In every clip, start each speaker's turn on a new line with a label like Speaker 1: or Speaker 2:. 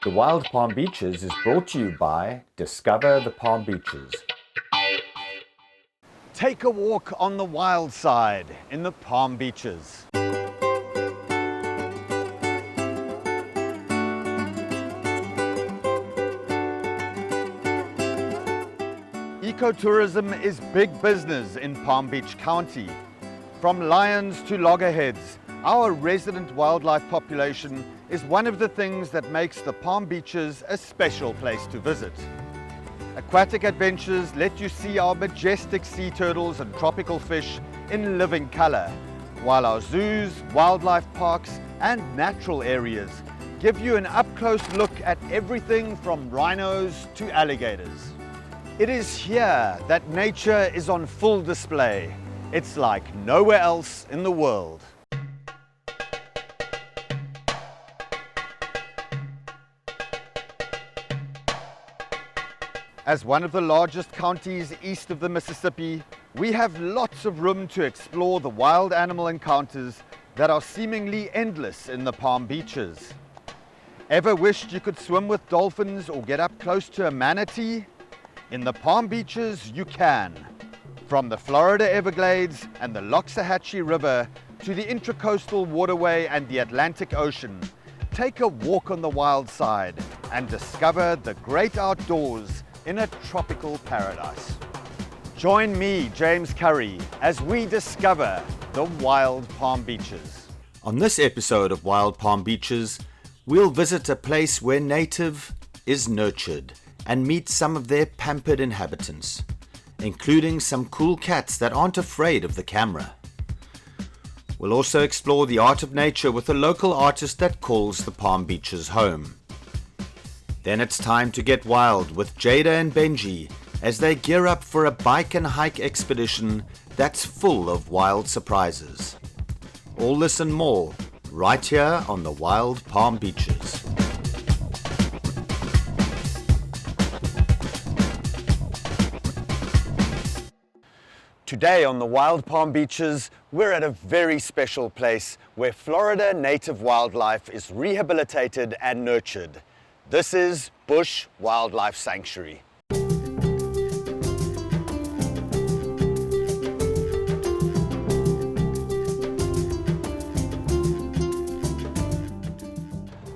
Speaker 1: The Wild Palm Beaches is brought to you by Discover the Palm Beaches.
Speaker 2: Take a walk on the wild side in the Palm Beaches. Ecotourism is big business in Palm Beach County. From lions to loggerheads, our resident wildlife population is one of the things that makes the Palm Beaches a special place to visit. Aquatic adventures let you see our majestic sea turtles and tropical fish in living color, while our zoos, wildlife parks, and natural areas give you an up-close look at everything from rhinos to alligators. It is here that nature is on full display. It's like nowhere else in the world. As one of the largest counties east of the Mississippi, we have lots of room to explore the wild animal encounters that are seemingly endless in the Palm Beaches. Ever wished you could swim with dolphins or get up close to a manatee? In the Palm Beaches, you can. From the Florida Everglades and the Loxahatchee River to the Intracoastal Waterway and the Atlantic Ocean, take a walk on the wild side and discover the great outdoors in a tropical paradise. Join me, James Currie, as we discover the Wild Palm Beaches.
Speaker 1: On this episode of Wild Palm Beaches, we'll visit a place where native is nurtured and meet some of their pampered inhabitants, including some cool cats that aren't afraid of the camera. We'll also explore the art of nature with a local artist that calls the Palm Beaches home. Then it's time to get wild with Jada and Benji as they gear up for a bike and hike expedition that's full of wild surprises. All this and more right here on the Wild Palm Beaches.
Speaker 2: Today on the Wild Palm Beaches, we're at a very special place where Florida native wildlife is rehabilitated and nurtured. This is Bush Wildlife Sanctuary.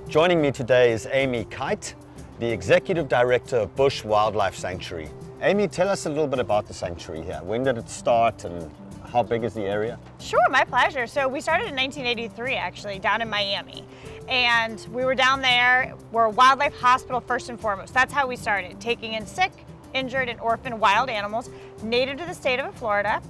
Speaker 2: Joining me today is Amy Kite, the Executive Director of Bush Wildlife Sanctuary. Amy, tell us a little bit about the sanctuary here. When did it start and how big is the area?
Speaker 3: Sure, my pleasure. So we started in 1983 actually, down in Miami. And we were down there, we're a wildlife hospital first and foremost. That's how we started, taking in sick, injured, and orphaned wild animals native to the state of Florida.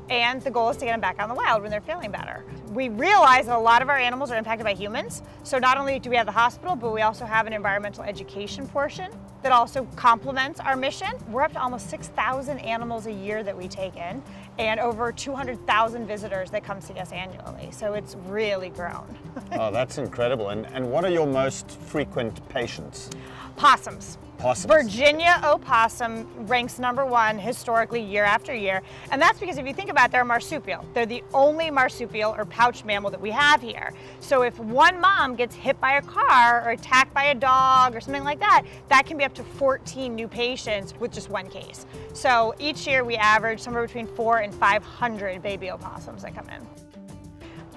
Speaker 3: And the goal is to get them back out in the wild when they're feeling better. We realize that a lot of our animals are impacted by humans. So not only do we have the hospital, but we also have an environmental education portion that also complements our mission. We're up to almost 6,000 animals a year that we take in and over 200,000 visitors that come see us annually. So it's really grown.
Speaker 2: Oh, that's incredible. And what are your most frequent patients?
Speaker 3: Possums.
Speaker 2: Possums.
Speaker 3: Virginia opossum ranks #1 historically year after year. And that's because if you think about it, they're a marsupial. They're the only marsupial or pouched mammal that we have here. So if one mom gets hit by a car or attacked by a dog or something like that, that can be up to 14 new patients with just one case. So each year we average somewhere between 400 and 500 baby opossums that come in.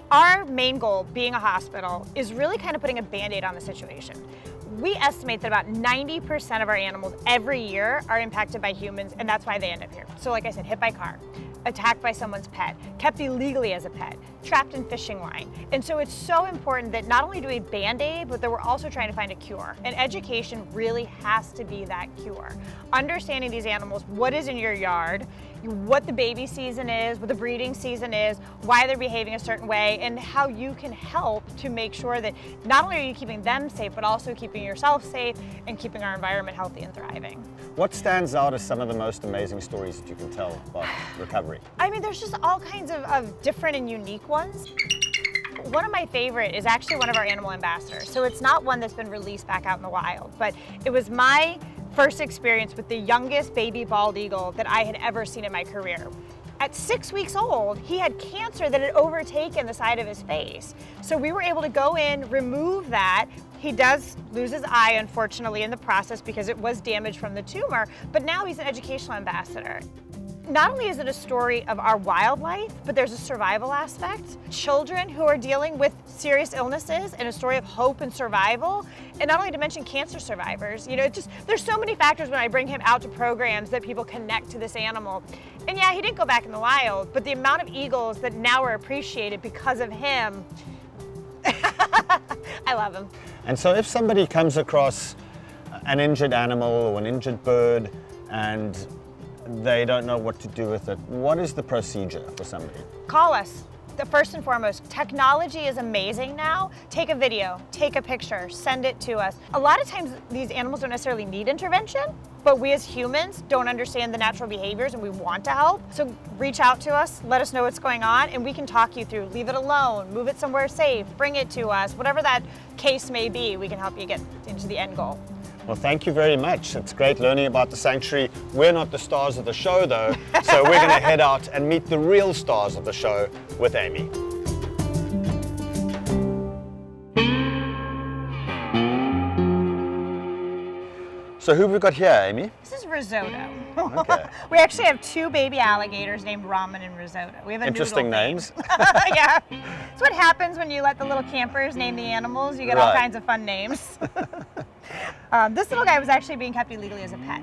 Speaker 3: Our main goal, being a hospital, is really kind of putting a Band-Aid on the situation. We estimate that about 90% of our animals every year are impacted by humans, and that's why they end up here. So like I said, hit by car, attacked by someone's pet, kept illegally as a pet, trapped in fishing line. And so it's so important that not only do we Band-Aid, but that we're also trying to find a cure. And education really has to be that cure. Understanding these animals, what is in your yard, what the baby season is, what the breeding season is, why they're behaving a certain way, and how you can help to make sure that not only are you keeping them safe, but also keeping yourself safe and keeping our environment healthy and thriving.
Speaker 2: What stands out as some of the most amazing stories that you can tell about recovery?
Speaker 3: I mean, there's just all kinds of different and unique ones. One of my favorite is actually one of our animal ambassadors. So it's not one that's been released back out in the wild, but it was my first experience with the youngest baby bald eagle that I had ever seen in my career. At 6 weeks old, he had cancer that had overtaken the side of his face. So we were able to go in, remove that, He does lose his eye, unfortunately, in the process because it was damaged from the tumor, but now he's an educational ambassador. Not only is it a story of our wildlife, but there's a survival aspect. Children who are dealing with serious illnesses and a story of hope and survival, and not only to mention cancer survivors. You know, there's so many factors when I bring him out to programs that people connect to this animal. And yeah, he didn't go back in the wild, but the amount of eagles that now are appreciated because of him, I love him.
Speaker 4: And so if somebody comes across an injured animal or an injured bird and they don't know what to do with it, what is the procedure for somebody?
Speaker 3: Call us. First and foremost, technology is amazing now. Take a video, take a picture, send it to us. A lot of times these animals don't necessarily need intervention, but we as humans don't understand the natural behaviors and we want to help. So reach out to us, let us know what's going on, and we can talk you through. Leave it alone, move it somewhere safe, bring it to us, whatever that case may be, we can help you get into the end goal.
Speaker 4: Well, thank you very much. It's great learning about the sanctuary. We're not the stars of the show though, so we're going to head out and meet the real stars of the show with Amy. So who have we got here, Amy?
Speaker 3: This is risotto.
Speaker 4: Okay.
Speaker 3: We actually have 2 baby alligators named Ramen and Risotto. We have a
Speaker 4: Interesting
Speaker 3: noodle
Speaker 4: names.
Speaker 3: Yeah. It's what happens when you let the little campers name the animals. You get all kinds of fun names. This little guy was actually being kept illegally as a pet.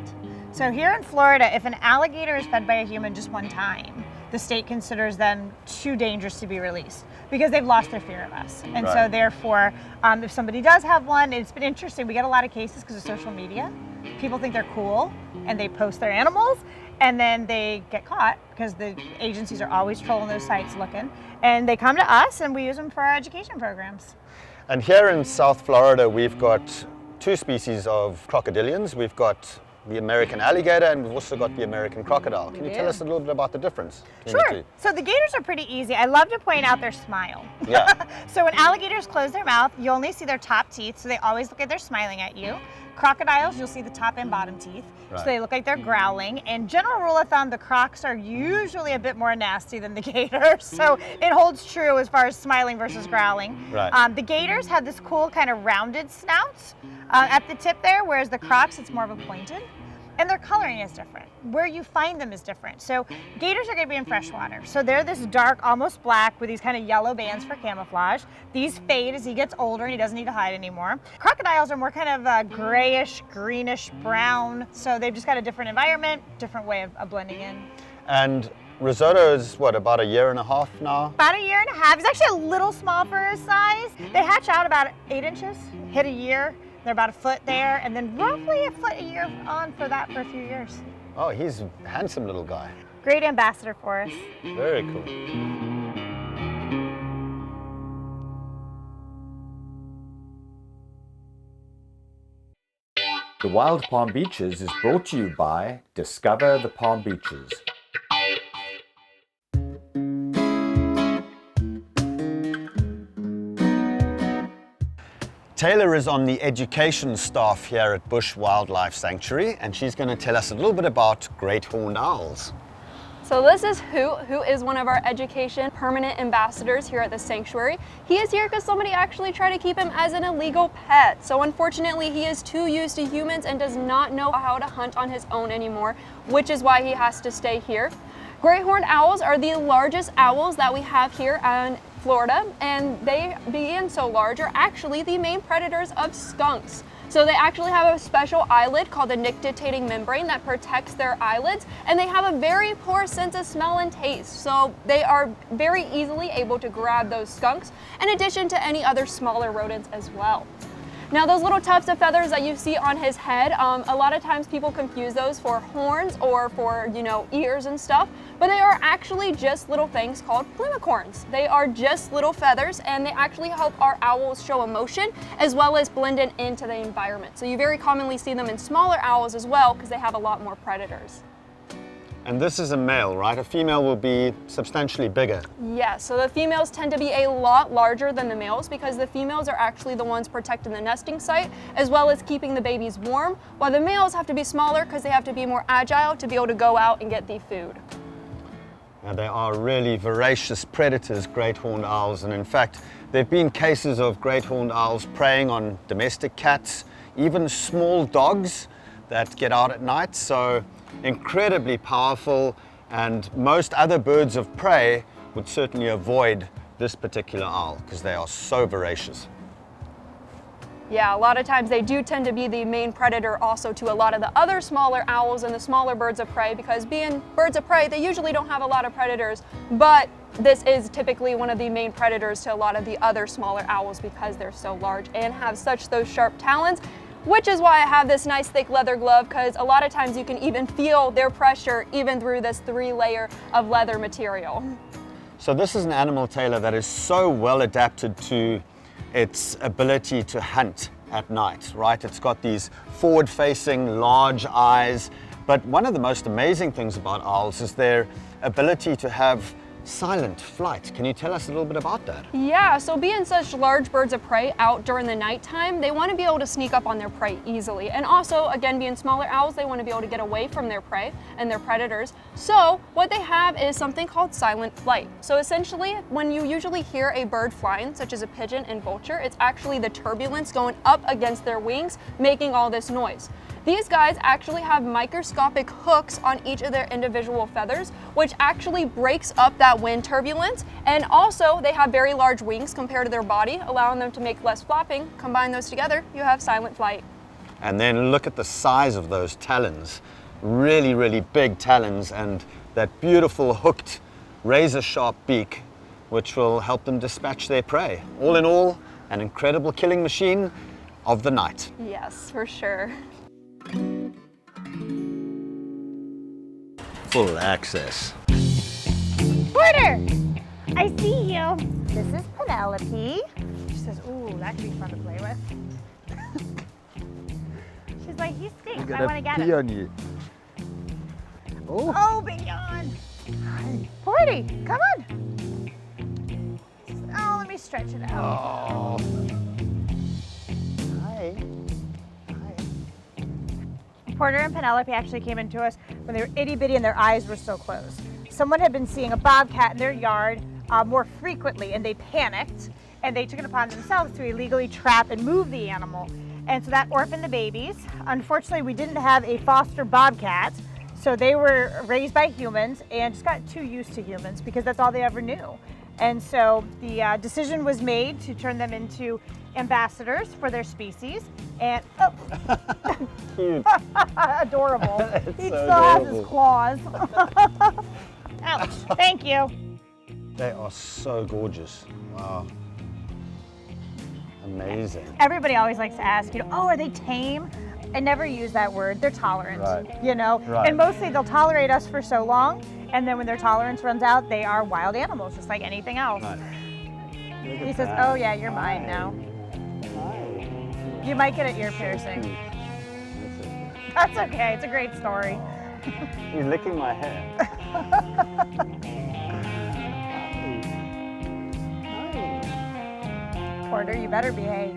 Speaker 3: So here in Florida, if an alligator is fed by a human just one time, the state considers them too dangerous to be released because they've lost their fear of us. And so therefore, if somebody does have one, it's been interesting. We get a lot of cases because of social media. People think they're cool and they post their animals and then they get caught because the agencies are always trolling those sites looking, and they come to us and we use them for our education programs.
Speaker 4: And here in South Florida, we've got 2 species of crocodilians. We've got the American alligator and we've also got the American crocodile. Can you tell us a little bit about the difference between the
Speaker 3: Sure.
Speaker 4: two?
Speaker 3: So the gators are pretty easy. I love to point out their smile.
Speaker 4: Yeah.
Speaker 3: So when alligators close their mouth, you only see their top teeth, so they always look like they're smiling at you. Crocodiles, you'll see the top and bottom teeth, so they look like they're growling. And general rule of thumb, the crocs are usually a bit more nasty than the gators, so it holds true as far as smiling versus growling.
Speaker 4: Right.
Speaker 3: The gators have this cool kind of rounded snout at the tip there, whereas the crocs, it's more of a pointed. And their coloring is different. Where you find them is different. So gators are going to be in freshwater. So they're this dark, almost black with these kind of yellow bands for camouflage. These fade as he gets older and he doesn't need to hide anymore. Crocodiles are more kind of grayish, greenish, brown. So they've just got a different environment, different way of blending in.
Speaker 4: And risotto is what, about 1.5 years now?
Speaker 3: About 1.5 years. He's actually a little small for his size. They hatch out about 8 inches, hit 1 year. They're about 1 foot there, and then roughly 1 foot a year on for that for a few years.
Speaker 4: Oh, he's a handsome little guy.
Speaker 3: Great ambassador for us.
Speaker 4: Very cool.
Speaker 1: The Wild Palm Beaches is brought to you by Discover the Palm Beaches.
Speaker 4: Taylor is on the education staff here at Bush Wildlife Sanctuary, and she's going to tell us a little bit about great horned owls.
Speaker 5: So this is who is one of our education permanent ambassadors here at the sanctuary. He is here because somebody actually tried to keep him as an illegal pet. So unfortunately, he is too used to humans and does not know how to hunt on his own anymore, which is why he has to stay here. Great horned owls are the largest owls that we have here in Florida, and they, being so large, are actually the main predators of skunks. So they actually have a special eyelid called the nictitating membrane that protects their eyelids, and they have a very poor sense of smell and taste. So they are very easily able to grab those skunks, in addition to any other smaller rodents as well. Now those little tufts of feathers that you see on his head, a lot of times people confuse those for horns or for, ears and stuff, but they are actually just little things called plumicorns. They are just little feathers, and they actually help our owls show emotion as well as blend into the environment. So you very commonly see them in smaller owls as well because they have a lot more predators.
Speaker 4: And this is a male, right? A female will be substantially bigger.
Speaker 5: Yes, so the females tend to be a lot larger than the males because the females are actually the ones protecting the nesting site as well as keeping the babies warm, while the males have to be smaller because they have to be more agile to be able to go out and get the food.
Speaker 4: They are really voracious predators, great horned owls, and in fact there have been cases of great horned owls preying on domestic cats, even small dogs that get out at night, so incredibly powerful, and most other birds of prey would certainly avoid this particular owl because they are so voracious.
Speaker 5: Yeah, a lot of times they do tend to be the main predator also to a lot of the other smaller owls and the smaller birds of prey, because being birds of prey, they usually don't have a lot of predators, but this is typically one of the main predators to a lot of the other smaller owls because they're so large and have such those sharp talons, which is why I have this nice thick leather glove, because a lot of times you can even feel their pressure even through this 3-layer of leather material.
Speaker 4: So this is an animal, Taylor, that is so well adapted to its ability to hunt at night, right? It's got these forward-facing large eyes, but one of the most amazing things about owls is their ability to have silent flight. Can you tell us a little bit about that?
Speaker 5: Yeah, so being such large birds of prey out during the nighttime, they want to be able to sneak up on their prey easily. And also, again, being smaller owls, they want to be able to get away from their prey and their predators. So what they have is something called silent flight. So essentially, when you usually hear a bird flying, such as a pigeon and vulture, it's actually the turbulence going up against their wings, making all this noise. These guys actually have microscopic hooks on each of their individual feathers, which actually breaks up that wind turbulence. And also they have very large wings compared to their body, allowing them to make less flapping. Combine those together, you have silent flight.
Speaker 4: And then look at the size of those talons. Really, really big talons, and that beautiful hooked razor sharp beak, which will help them dispatch their prey. All in all, an incredible killing machine of the night.
Speaker 5: Yes, for sure.
Speaker 1: Full access.
Speaker 3: Porter, I see you. This is Penelope. She says, ooh, that could be fun to play with. She's like, he stinks. I want to get
Speaker 2: pee
Speaker 3: him.
Speaker 2: on you. Oh,
Speaker 3: Oh, big yawn. Porty, come on. Oh, let me stretch it out.
Speaker 2: hi.
Speaker 3: Porter and Penelope actually came into us when they were itty bitty and their eyes were so closed. Someone had been seeing a bobcat in their yard more frequently, and they panicked and they took it upon themselves to illegally trap and move the animal. And so that orphaned the babies. Unfortunately, we didn't have a foster bobcat, so they were raised by humans and just got too used to humans because that's all they ever knew. And so the decision was made to turn them into ambassadors for their species. And
Speaker 4: Cute.
Speaker 3: adorable. He
Speaker 4: so
Speaker 3: still has
Speaker 4: adorable.
Speaker 3: his claws. Ouch. Thank you.
Speaker 4: They are so gorgeous. Wow. Amazing.
Speaker 3: Everybody always likes to ask, oh, are they tame? I never use that word. They're tolerant,
Speaker 4: Right. Right.
Speaker 3: And mostly they'll tolerate us for so long, and then when their tolerance runs out, they are wild animals, just like anything else.
Speaker 4: Right.
Speaker 3: He says, oh yeah, you're mine now. You might get an ear piercing. That's okay. It's a great story.
Speaker 4: He's licking my hair.
Speaker 3: Porter, you better behave.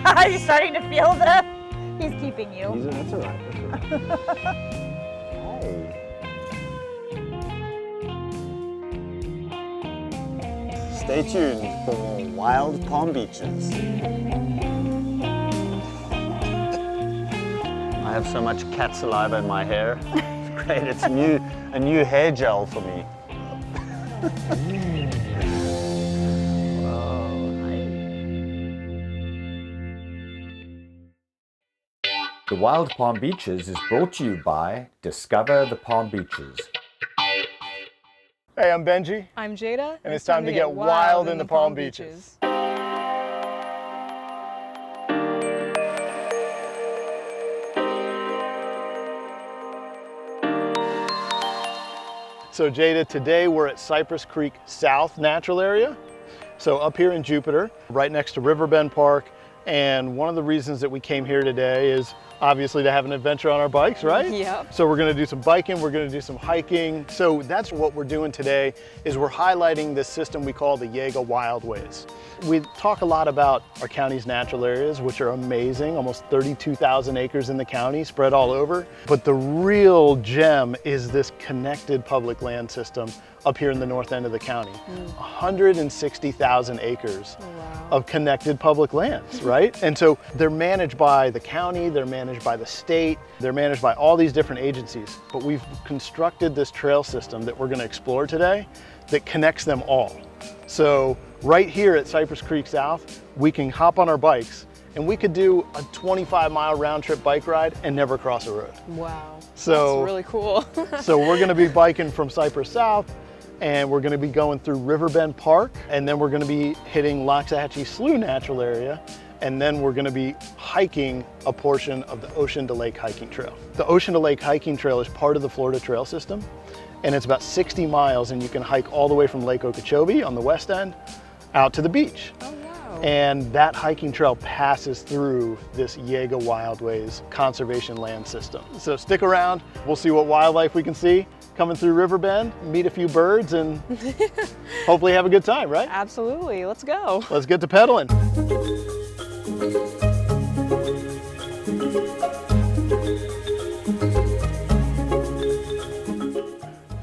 Speaker 3: Are you starting to feel the? He's keeping you.
Speaker 4: That's all right. That's all right. Hi. Stay tuned for Wild Palm Beaches. I have so much cat saliva in my hair. It's great. It's a new hair gel for me.
Speaker 1: The Wild Palm Beaches is brought to you by Discover the Palm Beaches.
Speaker 6: Hey, I'm Benji,
Speaker 7: I'm Jada,
Speaker 6: and it's time to get wild in the Palm Beaches. So Jada, today we're at Cypress Creek South Natural Area. So up here in Jupiter, right next to Riverbend Park, And one of the reasons that we came here today is obviously to have an adventure on our bikes, right?
Speaker 5: Yep.
Speaker 6: So we're gonna do some biking, we're gonna do some hiking. So that's what we're doing today, is we're highlighting this system we call the Jaeger Wildways. We talk a lot about our county's natural areas, which are amazing, almost 32,000 acres in the county, spread all over. But the real gem is this connected public land system up here in the north end of the county. 160,000 acres of connected public lands, right? And so they're managed by the county, they're managed by the state, they're managed by all these different agencies. But we've constructed this trail system that we're gonna explore today that connects them all. So right here at Cypress Creek South, we can hop on our bikes and we could do a 25-mile round trip bike ride and never cross a road.
Speaker 5: Wow,
Speaker 6: So,
Speaker 5: that's really cool.
Speaker 6: So we're gonna be biking from Cypress South, and we're gonna be going through Riverbend Park, and then we're gonna be hitting Loxahatchee Slough Natural Area, and then we're gonna be hiking a portion of the Ocean to Lake Hiking Trail. The Ocean to Lake Hiking Trail is part of the Florida Trail System, and it's about 60 miles, and you can hike all the way from Lake Okeechobee on the west end out to the beach.
Speaker 5: Oh, wow.
Speaker 6: And that hiking trail passes through this Jaeger Wildways conservation land system. So stick around, we'll see what wildlife we can see coming through Riverbend, meet a few birds, and hopefully have a good time, right?
Speaker 5: Absolutely, let's go.
Speaker 6: Let's get to pedaling.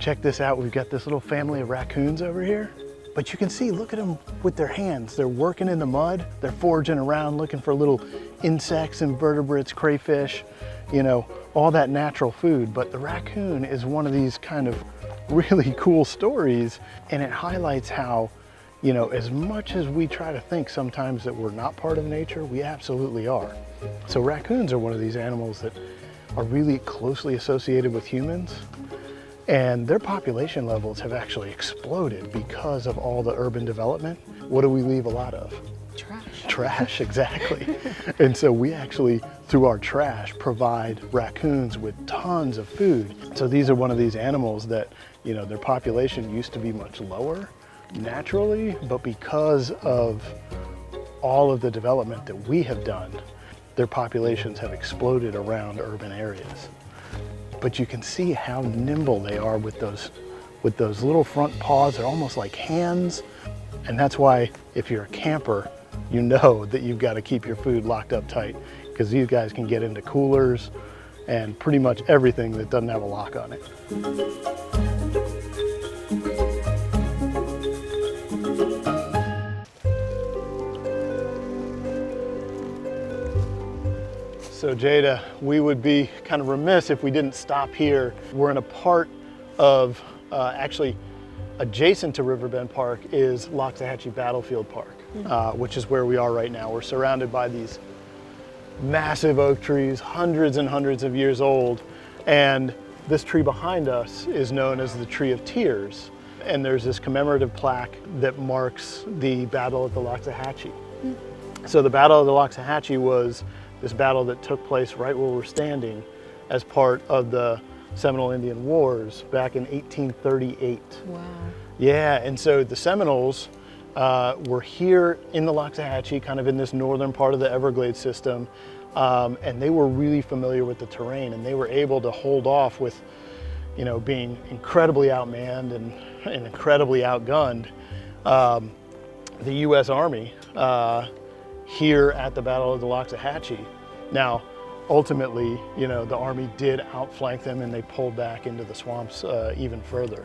Speaker 6: Check this out, we've got this little family of raccoons over here. But you can see, look at them with their hands. They're working in the mud, they're foraging around looking for little insects, invertebrates, crayfish, you know, all that natural food. But the raccoon is one of these kind of really cool stories, and it highlights how, you know, as much as we try to think sometimes that we're not part of nature, we absolutely are. So raccoons are one of these animals that are really closely associated with humans, and their population levels have actually exploded because of all the urban development. What do we leave a lot of?
Speaker 5: Trash.
Speaker 6: Trash, exactly. And so we actually, through our trash, provide raccoons with tons of food. So these are one of these animals that, you know, their population used to be much lower naturally, but because of all of the development that we have done, their populations have exploded around urban areas. But you can see how nimble they are with those little front paws. They're almost like hands. And that's why if you're a camper, you know that you've got to keep your food locked up tight, because these guys can get into coolers and pretty much everything that doesn't have a lock on it. So Jada, we would be kind of remiss if we didn't stop here. We're in a part of, actually adjacent to Riverbend Park is Loxahatchee Battlefield Park, which is where we are right now. We're surrounded by these massive oak trees, hundreds and hundreds of years old. And this tree behind us is known as the Tree of Tears. And there's this commemorative plaque that marks the Battle of the Loxahatchee. So the Battle of the Loxahatchee was this battle that took place right where we're standing as part of the Seminole Indian Wars back in 1838.
Speaker 5: Wow.
Speaker 6: Yeah, and so the Seminoles were here in the Loxahatchee, kind of in this northern part of the Everglades system, and they were really familiar with the terrain, and they were able to hold off with, you know, being incredibly outmanned and incredibly outgunned, the U.S. Army here at the Battle of the Loxahatchee. Now, ultimately, you know, the Army did outflank them and they pulled back into the swamps even further.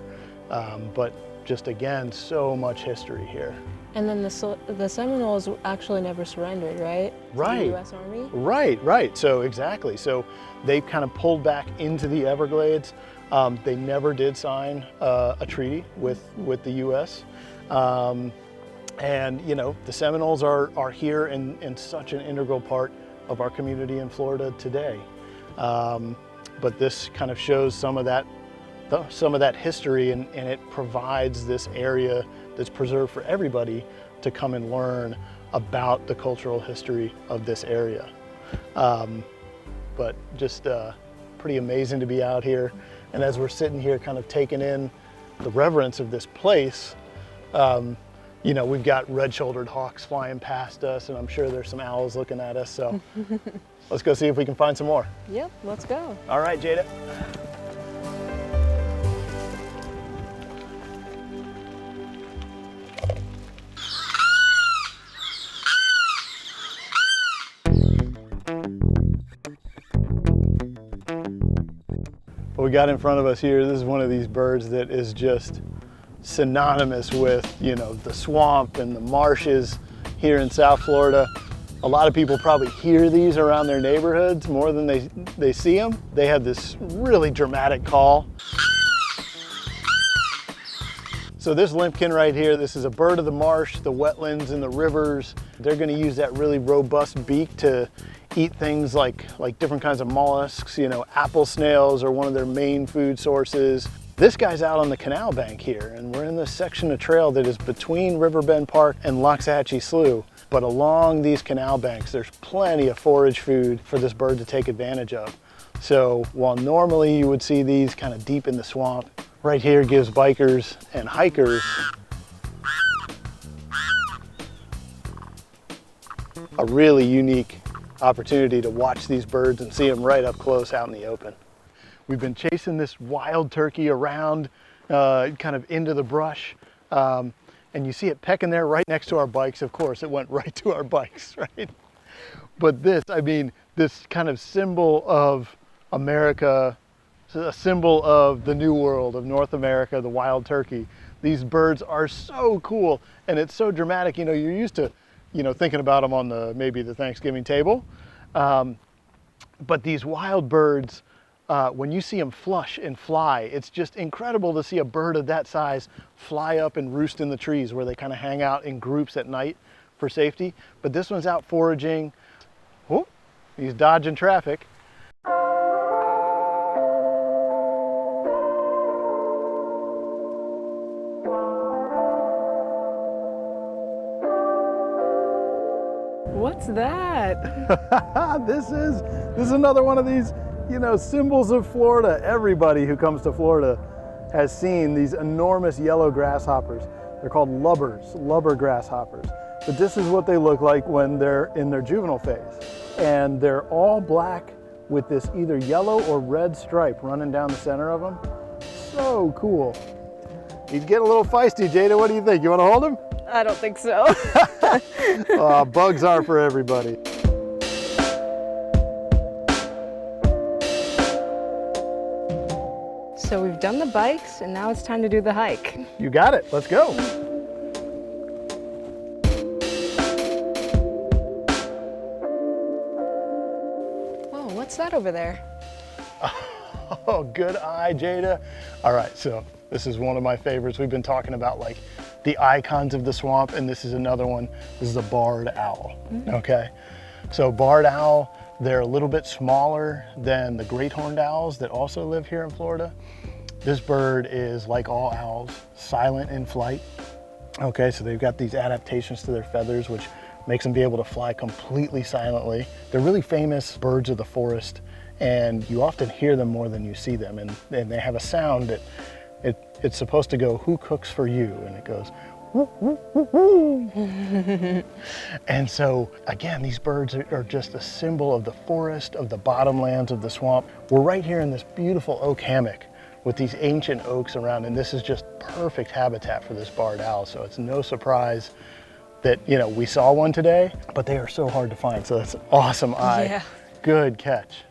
Speaker 6: But just again, so much history here.
Speaker 7: And then the Seminoles actually never surrendered, right?
Speaker 6: Right.
Speaker 7: To the U.S. Army?
Speaker 6: Right. So exactly. So they kind of pulled back into the Everglades. They never did sign a treaty with the U.S. And you know, the Seminoles are here in such an integral part of our community in Florida today. But this kind of shows some of that history, and it provides this area that's preserved for everybody to come and learn about the cultural history of this area. But just pretty amazing to be out here. And as we're sitting here kind of taking in the reverence of this place, you know, we've got red-shouldered hawks flying past us, and I'm sure there's some owls looking at us, so let's go see if we can find some more.
Speaker 7: Yep, let's go.
Speaker 6: All right, Jada. What we got in front of us here, this is one of these birds that is just synonymous with, you know, the swamp and the marshes here in South Florida. A lot of people probably hear these around their neighborhoods more than they see them. They have this really dramatic call. So this limpkin right here, this is a bird of the marsh, the wetlands and the rivers. They're gonna use that really robust beak to eat things like different kinds of mollusks, you know, apple snails are one of their main food sources. This guy's out on the canal bank here, and we're in this section of trail that is between Riverbend Park and Loxahatchee Slough. But along these canal banks, there's plenty of forage food for this bird to take advantage of. So while normally you would see these kind of deep in the swamp, right here gives bikers and hikers a really unique opportunity to watch these birds and see them right up close out in the open. We've been chasing this wild turkey around kind of into the brush, and you see it pecking there right next to our bikes. Of course, it went right to our bikes, right? But this, I mean, this kind of symbol of America, a symbol of the New World, of North America, the wild turkey. These birds are so cool, and it's so dramatic. You know, you're used to, you know, thinking about them on maybe the Thanksgiving table. But these wild birds, when you see them flush and fly, it's just incredible to see a bird of that size fly up and roost in the trees where they kind of hang out in groups at night for safety. But this one's out foraging. Oh, he's dodging traffic.
Speaker 7: What's that?
Speaker 6: This is another one of these, you know, symbols of Florida. Everybody who comes to Florida has seen these enormous yellow grasshoppers. They're called lubber grasshoppers. But this is what they look like when they're in their juvenile phase. And they're all black with this either yellow or red stripe running down the center of them. So cool. He's getting a little feisty, Jada. What do you think? You want to hold him?
Speaker 7: I don't think so.
Speaker 6: Bugs are for everybody.
Speaker 7: So we've done the bikes, and now it's time to do the hike.
Speaker 6: You got it. Let's go.
Speaker 7: Whoa, what's that over there?
Speaker 6: Oh, good eye, Jada. All right, so this is one of my favorites. We've been talking about like the icons of the swamp, and this is another one. This is a barred owl, okay? So barred owl, they're a little bit smaller than the great horned owls that also live here in Florida. This bird is, like all owls, silent in flight. Okay, so they've got these adaptations to their feathers, which makes them be able to fly completely silently. They're really famous birds of the forest, and you often hear them more than you see them, and they have a sound that it's supposed to go, "Who cooks for you?" And it goes, "Woo, woo, woo, woo." And so again, these birds are just a symbol of the forest, of the bottomlands of the swamp. We're right here in this beautiful oak hammock with these ancient oaks around, and this is just perfect habitat for this barred owl. So it's no surprise that, you know, we saw one today, but they are so hard to find. So that's an awesome eye.
Speaker 7: Yeah.
Speaker 6: Good catch.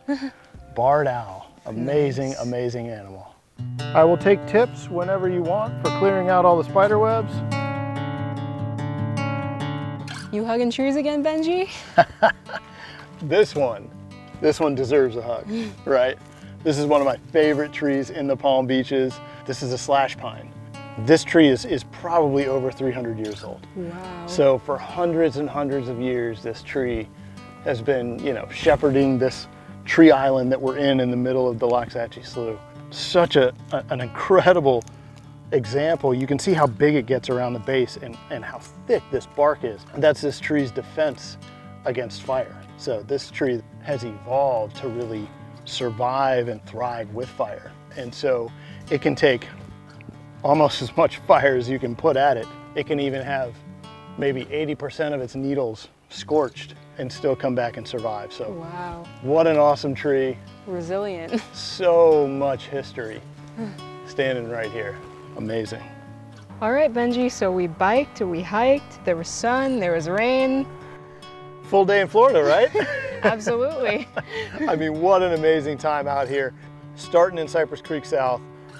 Speaker 6: Barred owl, amazing,
Speaker 7: Nice.
Speaker 6: Amazing animal. I will take tips whenever you want for clearing out all the spider webs.
Speaker 7: You hugging trees again, Benji?
Speaker 6: This one deserves a hug, right? This is one of my favorite trees in the Palm Beaches. This is a slash pine. This tree is probably over 300 years old.
Speaker 7: Wow.
Speaker 6: So for hundreds and hundreds of years, this tree has been, you know, shepherding this tree island that we're in the middle of the Loxahatchee Slough. Such an incredible example. You can see how big it gets around the base and how thick this bark is. That's this tree's defense against fire. So this tree has evolved to really survive and thrive with fire. And so it can take almost as much fire as you can put at it. It can even have maybe 80% of its needles scorched and still come back and survive. So
Speaker 7: Wow.
Speaker 6: what an awesome tree.
Speaker 7: Resilient.
Speaker 6: So much history standing right here. Amazing.
Speaker 7: All right, Benji, so we biked, we hiked, there was sun, there was rain.
Speaker 6: Full day in Florida, right?
Speaker 7: Absolutely.
Speaker 6: I mean, what an amazing time out here. Starting in Cypress Creek South,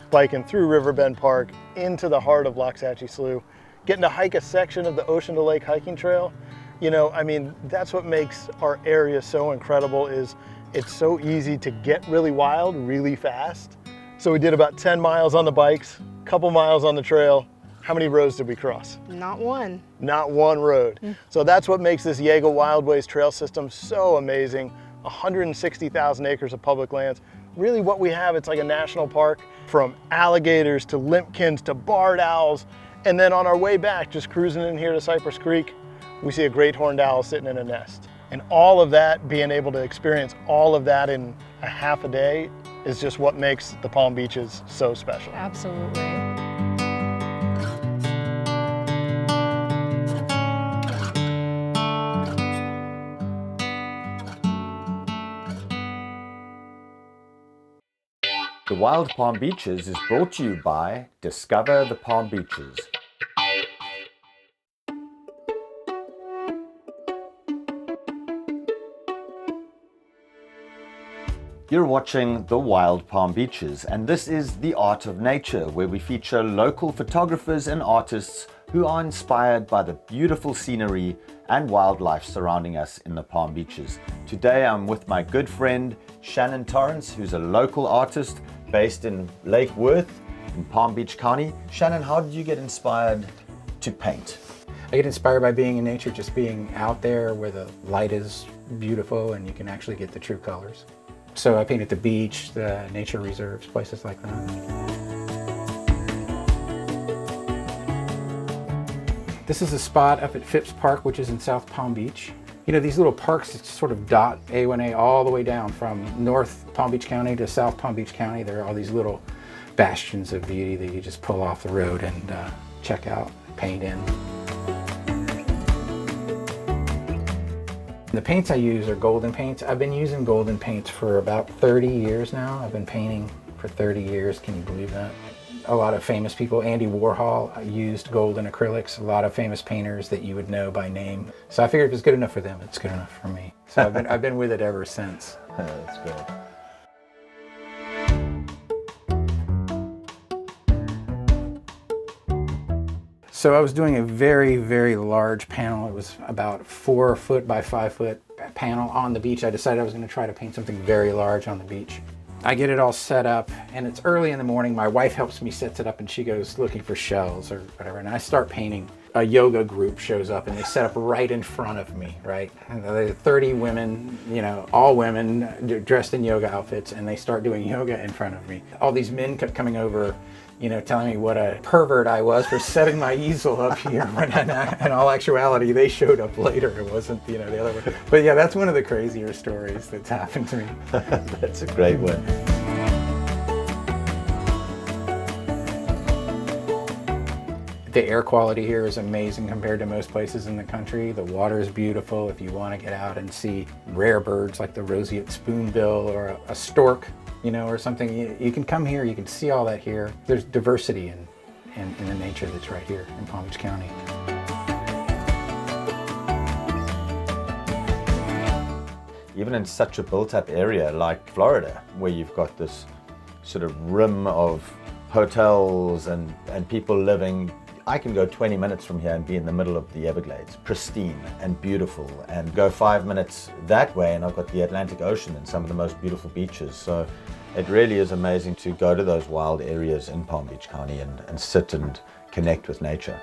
Speaker 6: biking through Riverbend Park into the heart of Loxahatchee Slough, getting to hike a section of the Ocean to Lake hiking trail. You know, I mean, that's what makes our area so incredible, is it's so easy to get really wild really fast. So we did about 10 miles on the bikes, a couple miles on the trail. How many roads did we cross?
Speaker 7: Not one.
Speaker 6: Not one road. So that's what makes this Yago Wildways trail system so amazing. 160,000 acres of public lands. Really what we have, it's like a national park, from alligators to limpkins to barred owls. And then on our way back, just cruising in here to Cypress Creek, we see a great horned owl sitting in a nest. And all of that, being able to experience all of that in a half a day, is just what makes the Palm Beaches so special.
Speaker 7: Absolutely.
Speaker 1: The Wild Palm Beaches is brought to you by Discover the Palm Beaches. You're watching The Wild Palm Beaches, and this is The Art of Nature, where we feature local photographers and artists who are inspired by the beautiful scenery and wildlife surrounding us in the Palm Beaches. Today I'm with my good friend Shannon Torrance, who's a local artist based in Lake Worth in Palm Beach County. Shannon, how did you get inspired to paint?
Speaker 8: I get inspired by being in nature, just being out there where the light is beautiful and you can actually get the true colors. So I paint at the beach, the nature reserves, places like that. This is a spot up at Phipps Park, which is in South Palm Beach. You know, these little parks sort of dot A1A all the way down from North Palm Beach County to South Palm Beach County. There are all these little bastions of beauty that you just pull off the road and check out, paint in. The paints I use are golden paints. I've been using golden paints for about 30 years now. I've been painting for 30 years, can you believe that? A lot of famous people, Andy Warhol used golden acrylics, a lot of famous painters that you would know by name. So I figured if it's good enough for them, it's good enough for me. So I've been with it ever since.
Speaker 1: That's good.
Speaker 8: So I was doing a very, very large panel. It was about 4 foot by 5 foot panel on the beach. I decided I was going to try to paint something very large on the beach. I get it all set up, and it's early in the morning. My wife helps me set it up, and she goes looking for shells or whatever, and I start painting. A yoga group shows up, and they set up right in front of me, right? And there are 30 women, you know, all women dressed in yoga outfits, and they start doing yoga in front of me. All these men kept coming over, you know, telling me what a pervert I was for setting my easel up here. When in all actuality, they showed up later. It wasn't, you know, the other way. But yeah, that's one of the crazier stories that's happened to me.
Speaker 1: That's a great one.
Speaker 8: The air quality here is amazing compared to most places in the country. The water is beautiful. If you want to get out and see rare birds like the roseate spoonbill or a stork, you know, or something, you can come here, you can see all that here. There's diversity in the nature that's right here in Palm Beach County.
Speaker 1: Even in such a built-up area like Florida, where you've got this sort of rim of hotels and people living, I can go 20 minutes from here and be in the middle of the Everglades, pristine and beautiful, and go 5 minutes that way and I've got the Atlantic Ocean and some of the most beautiful beaches. So it really is amazing to go to those wild areas in Palm Beach County and sit and connect with nature.